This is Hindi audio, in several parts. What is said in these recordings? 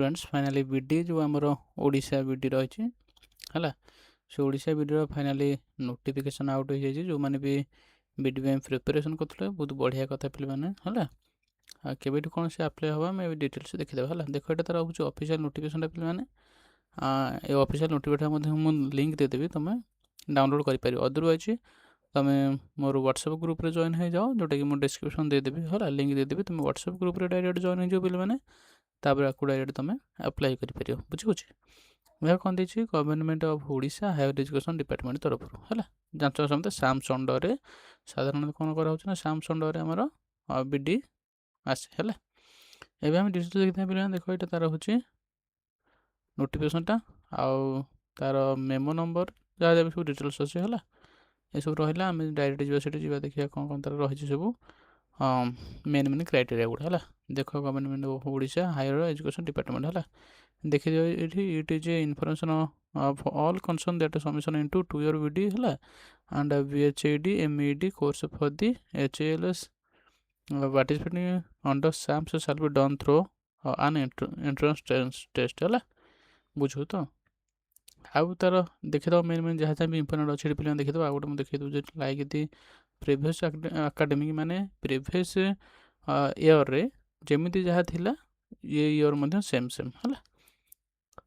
फ्रेंड्स फाइनाली बीडी जो आमर ओडिशा बीडी रही है से Odisha BEd finally notification out हो जाए जो मैंने भी बीडी में प्रिपरेशन करते बहुत बढ़िया कथा पे मैंने है केवे कौन से आप्लाय हम आम डिटेल्स देखीदे है देख ये तार हूँ ऑफिशियल नोटिफिकेशन पे मैंने ये ऑफिशियल नोटिफिकेशन मुझे लिंक देदेवी तुम डाउनलोड कर अदरवाइज तुम मोर व्हाट्सएप ग्रुप रे जॉइन हो जाओ जोटा कि मुझे डिस्क्रिप्शन देदेवी है लिंक देदेवी तुम व्हाट्सएप ग्रुप रे डायरेक्ट जॉइन हो पे मैंने तापर आपको डायरेक्ट तुम अप्लाई कर बुझे यह कौन देखिए government of Odisha higher education department तरफ है जांच समझते साम्स अंडर साधारण कौन कराऊँ साम्स अंडर आमर बीडी आसे है एवं आम डिटेल्स देखते हैं देख ये तार हूँ नोटिफिकेशनटा आउ तार मेमो नंबर जहाँ जहाँ सब डिटेल्स अच्छे है ये सब रहा आम डायरेक्ट जा देखिए कौन कौन तार रही सब मेन मेन क्राइटेरिया गुड़ा है देख government of Odisha higher education department है देखिए it is information of all concern that submission into 2 year BEd है एंड बीएचईडी MEd course for the HLS participating under SAMS shall be done through an entrance test है बुझु तो आउ तार देखिए मेन मेन जहाँ जहाँ भी इंपोर्टेंट अच्छे पे देखिए आउ गोटे देखिए दूसरे लाइक दी प्रिवियस एकेडमिक माने प्रिवियस ईयर रे जमी जहाँ थिला ये ईयर मध्य सेम सेम है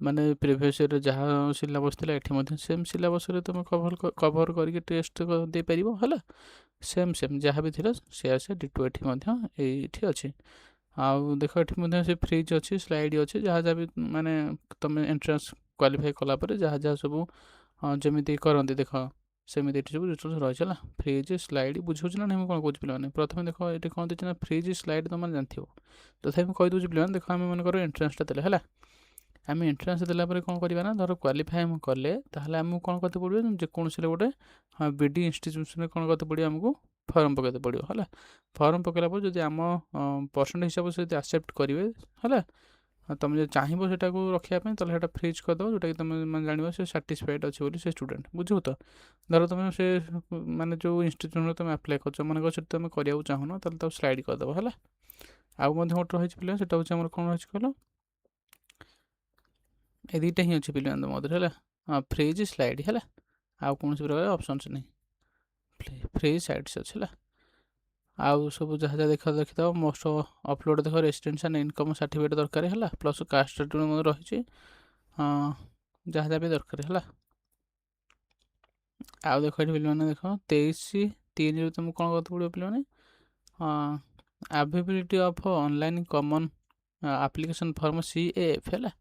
माने प्रिवियस ईयर जहाँ सिलेबस थिला एठी सेम सिलेबस रे तुम कवर करके टेस्ट दे परिबो है सेम सेम जहाँ भी थिला से डिटो एठी अच्छे आउ देख ये से फ्रिज अच्छी स्लाइड अच्छे जहाँ जहाँ भी माने तुम एंट्रेंस क्वालिफाई कलापर जहाँ जहाँ सब जमी करती देख सेमती सब डिटेल्स रही है फ्रिज स्लाइड बुझे ना नहीं कौन कौन पे प्रथम देख ये कौन देना फ्रिज स्लाइड तुम जानते तथा मुझे कहीदे पे देख आम मनकर एंट्रेंसटा देले है आम एंट्रेंस देलापर कौन करवा ना धर क्वालिफाई आम कले आमको कौन करते पड़ो जेकोसी गोटे बीडी इंस्टीट्यूशन कौन करते पड़ो आमको फॉर्म पकते पड़ो है फॉर्म पकड़ा जब आम परसेंट हिसाब से एक्सेप्ट करेंगे है तुम जो चाहब से रखापी तो फ्रिज करदेव जोटा कि तुम जान से साटिस्फाइड अच्छे बोली से स्टूडेंट बुझु तो धर तुम से माने जो इंस्टीट्यूशन तुम अप्लाई कर मन कर तुम करने चाहून तो स्लाइड करदेव है आउ गोटे रही पे से हूँ कौन रही कह ये दुईटा ही अच्छे पे मध्य है फ्रिज स्लाइड है आउ कौन प्रकार ऑप्शन नहीं फ्रिज साइड्स अच्छे है आउ सब जहाँ जहाँ देखी मोस्ट अपलोड देख रेसिडेंशियल इनकम सर्टिफिकेट दरकार है प्लस कास्ट सर्टिफिकेट रही जहाँ जहाँ भी दरकार है आउ देख ये पे देख 23/3 तुमको कौन करते पड़ो पे availability of online common application form CAF है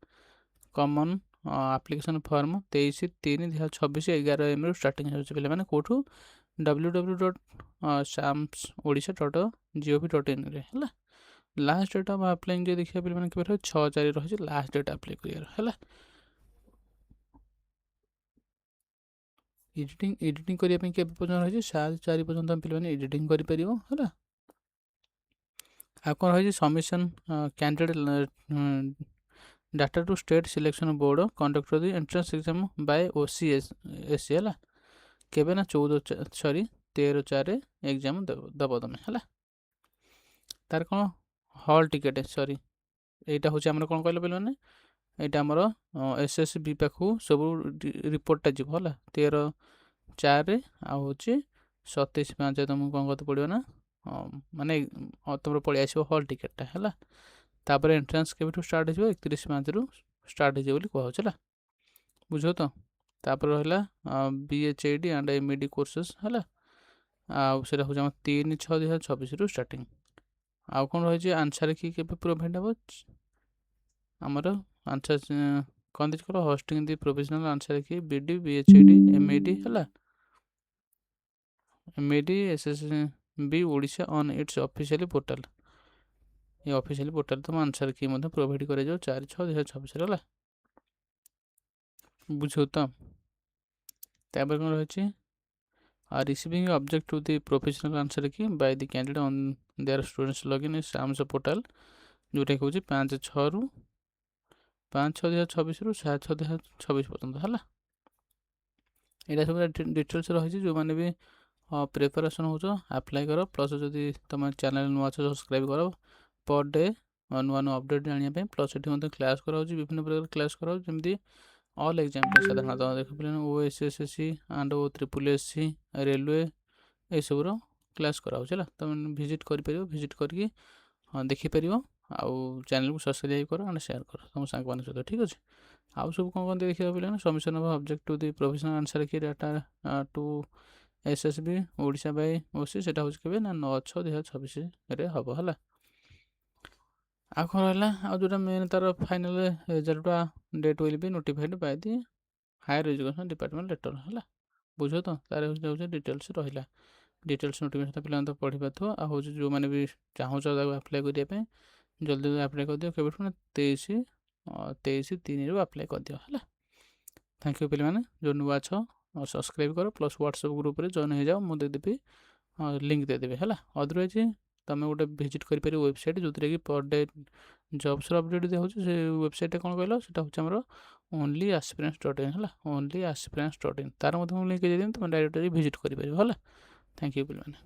common application form 23/3/2026 AM starting हो पे कौटू www.samsodisha.gov.in है लास्ट डेट ऑफ अप्लाइंग जो देखिए पे 6/4 रही लास्ट डेट अप्लाई कर एडिटिंग करने के पर्यटन रही 7/4 पर्यटन पे एडिटिंग कर कौन रही submission candidate data to state selection board conduct the entrance exam by OCSC है केवे ना 13/4 एग्जाम दब तुम है तार कौन हॉल टिकेट सॉरी यहाँ हूँ आम कौन कहल पे यहाँ आमर SSB पाखु सब रिपोर्टा जीव है 13/4 हूँ 27/5 तुमको कौन करते पड़ो ना माने तुम पलि आस हॉल टिकेटा है तापर एंट्रेंस के स्टार्ट हो 31/5 स्टार्ट हो कहला बुझ तो तापर रहा BHID एंड MED कोर्सेस है आउ से हूँ 3/6/2026 स्टार्टिंग आउ कौन रही आंसर की प्रोवाइड हम आमर आंसर कौन देखिए कह hosting the provisional answer key BD BHID MED है MED SSB Odisha on its official portal ये ऑफिशियल पोर्टल तुम आंसर की प्रोवाइड कर 4/6/2026 है बुझो तो तापर कौन रही receiving object to the professional answer key by the candidate on their students login in SAMS portal जोटा कि 5/6/2026 रु 7/6/2026 पर्यटन है यहाँ सब डिटेल्स रही जो मैंने भी प्रिपरेशन हो अप्लाई कर प्लस जदि तुम चैनल नुआ सब्सक्राइब कर पर डे ନୂଆ ନୂଆ ଅପଡ଼େଟ୍ ଜାଣିବା ପାଇଁ। ପ୍ଲସ୍ ଏଠି ମଧ୍ୟ କ୍ଲାସ୍ କରାହେଉଛି, ବିଭିନ୍ନ ପ୍ରକାର କ୍ଲାସ୍ କରାହେଉଛି, ଯେମିତି ଅଲ୍ ଏକ୍ଜାମ୍ ପାଇଁ ସାଧାରଣତଃ ଦେଖିପାରିଲେ OSSC ଆଣ୍ଡ OSSC ରେଲୱେ ଏସବୁର କ୍ଲାସ୍ କରାହେଉଛି ହେଲା। ତୁମେ ଭିଜିଟ୍ କରିପାରିବ, ଭିଜିଟ୍ କରିକି ଦେଖିପାରିବ। ଆଉ ଚ୍ୟାନେଲକୁ ସବସ୍କ୍ରାଇବ୍ କର ଆଣ୍ଡ ସେୟାର କର ତୁମ ସାଙ୍ଗମାନଙ୍କ ସହିତ, ଠିକ୍ ଅଛି। ଆଉ ସବୁ କ'ଣ କ'ଣ ଦେଖିବାକୁ ପିଲାମାନେ, submission of object to the provisional answer key data to SSB Odisha by OC, ସେଇଟା ହେଉଛି କେବେ ନା 9/6/2026ରେ ହେବ ହେଲା। ଆଉ କ'ଣ ରହିଲା, ଆଉ ଯେଉଁଟା ମେନ୍ ତା'ର ଫାଇନାଲ୍ ରେଜଲ୍ଟଟା date will be notified by the higher education department letter ହେଲା। ବୁଝ ତ, ତା'ର ହେଉଛି ଡିଟେଲ୍ସ ରହିଲା। ଡିଟେଲ୍ସ ନୋଟିଫିକେସନ୍ ପିଲାମାନେ ତ ପଢ଼ିପାରୁଥିବ। ଆଉ ହେଉଛି ଯେଉଁମାନେ ବି ଚାହୁଁଛ ତାକୁ ଆପ୍ଲାଏ କରିବା ପାଇଁ, ଜଲ୍ଦି ଆପ୍ଲାଏ କରିଦିଅ। କେବେଠୁ ନା 23/3ରୁ ଆପ୍ଲାଏ କରିଦିଅ ହେଲା। ଥ୍ୟାଙ୍କ ୟୁ ପିଲାମାନେ। ଯେଉଁ ନୂଆ ଅଛ ସବସ୍କ୍ରାଇବ୍ କର, ପ୍ଲସ୍ ହ୍ୱାଟ୍ସଆପ୍ ଗ୍ରୁପ୍ରେ ଜଏନ୍ ହେଇଯାଅ, ମୁଁ ଦେଇଦେବି ଲିଙ୍କ୍ ଦେଇଦେବି ହେଲା। ଅଦରୱାଇଜ୍ ତୁମେ ଗୋଟେ ଭିଜିଟ୍ କରିପାରିବ ୱେବସାଇଟ୍, ଯେଉଁଥିରେ କି ପର୍ ଡେ ଜବ୍ସର ଅପଡ଼େଟ୍ ଦିଆହେଉଛି। ସେ ୱେବସାଇଟ୍ଟା କ'ଣ କହିଲ, ସେଇଟା ହେଉଛି ଆମର onlyaspirants.in ହେଲା। onlyaspirants.in, ତା'ର ମଧ୍ୟ ମୁଁ ଲିଙ୍କ୍ ଦେଇଦେବି, ତୁମେ ଡାଇରେକ୍ଟଲି ଭିଜିଟ୍ କରିପାରିବ ହେଲା। ଥ୍ୟାଙ୍କ ୟୁ ପିଲାମାନେ।